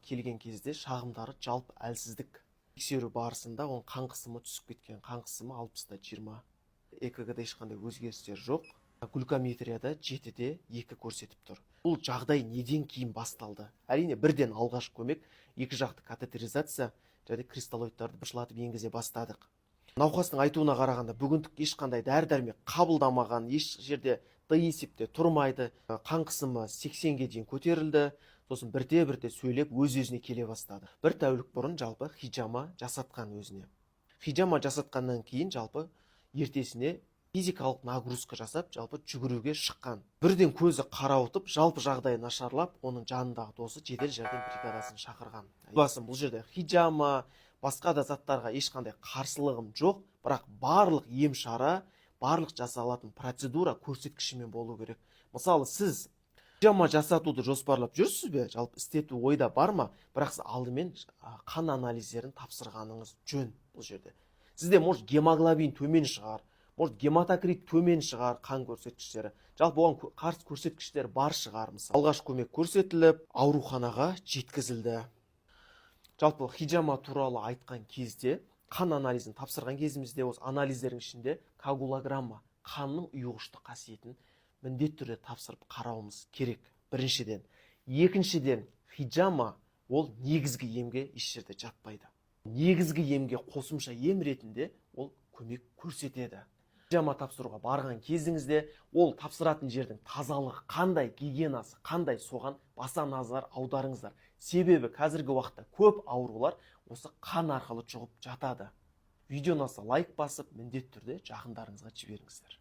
келген кезде шағымдары жалпы әлсіздік. Тексеру барысында оның қан қысымы түсіп кеткен, қан қысымы 60-20. ЭКГ-да ешқандай өзгерістер жоқ. Глюкометрияда 7-де 2 көрсетіп тұр. Бұл жағдай неден кейін басталды? Әрине бірден алғашқы көмек екі жақты катетеризация және кристаллоидтарды бұршылатып енгізе бастадық. Науқастың айтуына қарағанда бүгіндік ешқандай дәрі-дәрмек қабылдамаған, еш жерде д-есепте тұрмайды. Қан қысымы 80-ге дейін көтерілді. Сосын бірте-бірте сөйлеп өз-өзіне келе бастады. Бір тәулік бұрын жалпы хиджама жасатқан өзіне. Хиджама жасатқаннан кейін жалпы ертесіне физикалық нагрузка жасап, жалпы жүгіруге шыққан. Бірден көзі қарауытып, жалпы жағдайы нашарлап, оның жанындағы досы жедел жәрдем бригадасын шақырған. Басым бұл жерде хиджама, басқа да заттарға ешқандай қарсылығым жоқ, бірақ барлық ем шара, барлық жасалатын процедура көрсеткішімен болу керек. Мысалы, сіз хиджама жасатуды жоспарлап жүрсіз бе? Жалпы істету ойда бар ма? Бірақ сіз алдымен қан анализдерін тапсырғаныңыз жөн бұл жерде. Сізде может гемоглобин төмен шығар, может гематокрит төмен шығар, қан көрсеткіштері. Жалпы оған қарсы көрсеткіштер бар шығар. Мысалы, алғашқы көмек көрсетіліп, ауруханаға жеткізілді. Жалпы хиджама туралы айтқан кезде, қан анализін тапсырған кезімізде, осы анализдердің ішінде коагулограмма, қанның ұйғыштық қасиетін міндетті түрде тапсырып қарауымыз керек. Біріншіден. Екіншіден, хиджама ол негізгі емге еш жерде жатпайды. Негізгі емге қосымша ем ретінде ол көмек көрсетеді. Хиджама тапсыруға барған кезіңізде ол тапсыратын жердің тазалығы қандай, гигиенасы қандай, соған баса назар аударыңыздар. Себебі қазіргі уақытта көп аурулар осы қан арқылы жұғып жатады. Видео ұнаса лайк басып, міндетті түрде жақындарыңызға жіберіңіздер.